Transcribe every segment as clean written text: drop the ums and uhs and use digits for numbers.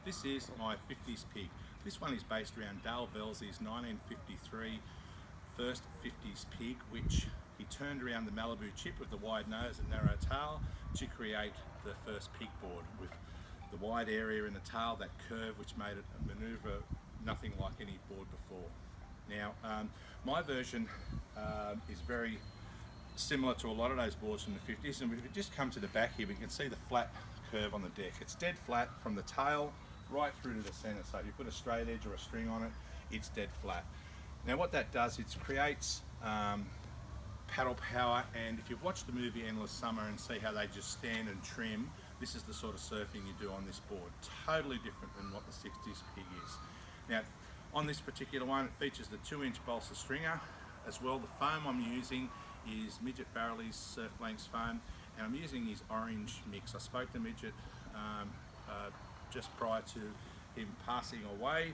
This is my 50s pig. This one is based around Dale Velsley's 1953 first 50s pig, which he turned around the Malibu chip with the wide nose and narrow tail to create the first pig board with the wide area in the tail, that curve which made it a manoeuvre nothing like any board before. Now, my version is very similar to a lot of those boards from the 50s, and if we just come to the back here, we can see the flat curve on the deck. It's dead flat from the tail right through to the center. So if you put a straight edge or a string on it, it's dead flat. Now what that does, it creates paddle power, and if you've watched the movie Endless Summer and see how they just stand and trim, this is the sort of surfing you do on this board. Totally different than what the 60s pig is. Now on this particular one, it features the 2-inch balsa stringer as well. The foam I'm using is Midget Farrelly's Surf Blanks foam, and I'm using his orange mix. I spoke to Midget just prior to him passing away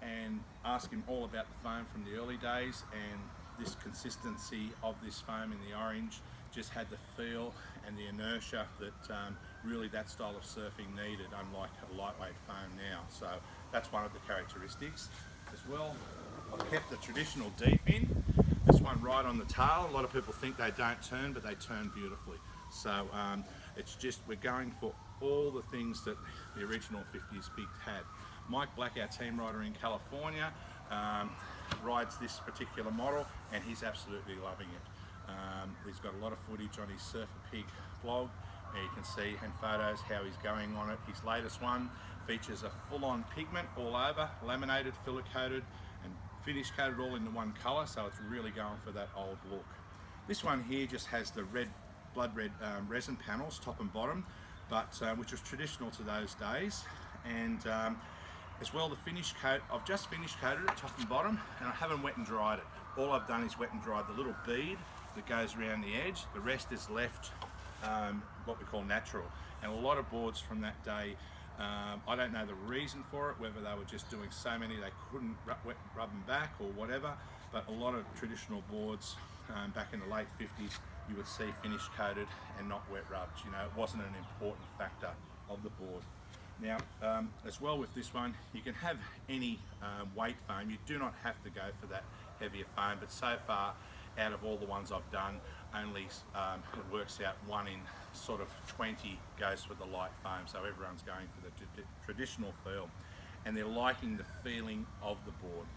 and asked him all about the foam from the early days, and this consistency of this foam in the orange just had the feel and the inertia that really that style of surfing needed, unlike a lightweight foam now. So that's one of the characteristics. As well, I've kept the traditional deep in. This one right on the tail. A lot of people think they don't turn, but they turn beautifully. So it's just, we're going for all the things that the original 50s pig had. Mike Black, our team rider in California, rides this particular model, and he's absolutely loving it. He's got a lot of footage on his Surfer Pig blog, and you can see and photos how he's going on it. His latest one features a full-on pigment all over, laminated, filler coated, and finish coated all into one colour, so it's really going for that old look. This one here just has the red, blood red resin panels, top and bottom, but which was traditional to those days. And as well, the finish coat, I've just finish coated it top and bottom, and I haven't wet and dried it. All I've done is wet and dried the little bead that goes around the edge. The rest is left what we call natural. And a lot of boards from that day, I don't know the reason for it, whether they were just doing so many they couldn't rub them back or whatever, but a lot of traditional boards back in the late 50s, you would see finish coated and not wet rubbed. You know, it wasn't an important factor of the board. Now, as well with this one, you can have any weight foam. You do not have to go for that heavier foam, but so far, out of all the ones I've done, only it works out 1 in sort of 20 goes for the light foam, so everyone's going for the traditional feel, and they're liking the feeling of the board.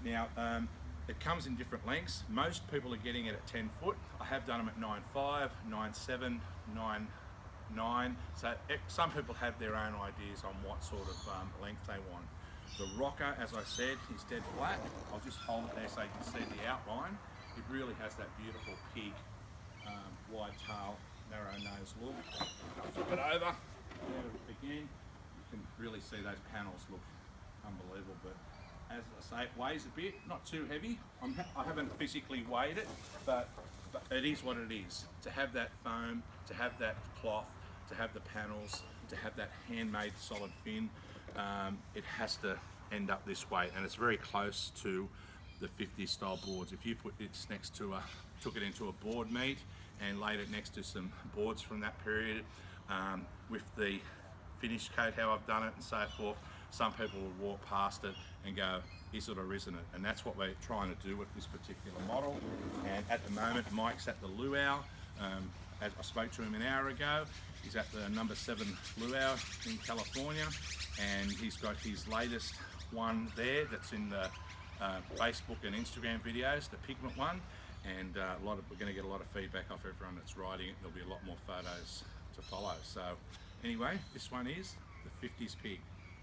Now, it comes in different lengths. Most people are getting it at 10 foot. I have done them at 9.5, 9.7, 9.9, so some people have their own ideas on what sort of length they want. The rocker, as I said, is dead flat. I'll just hold it there so you can see the outline. It really has that beautiful pig, wide tail, narrow nose look. Flip it over, there again, you can really see those panels look unbelievable. But as I say, it weighs a bit, not too heavy. I haven't physically weighed it, but it is what it is. To have that foam, to have that cloth, to have the panels, to have that handmade solid fin, it has to end up this way, and it's very close to the 50s style boards. If you put this next to took it into a board meet and laid it next to some boards from that period, with the finish coat, how I've done it and so forth, some people will walk past it and go, is it or isn't it? And that's what we're trying to do with this particular model. And at the moment, Mike's at the luau. As I spoke to him an hour ago, he's at the number 7 luau in California, and he's got his latest one there that's in the Facebook and Instagram videos, the pigment one, and we're going to get a lot of feedback off everyone that's riding it. There'll be a lot more photos to follow. So anyway, this one is the 50s pig.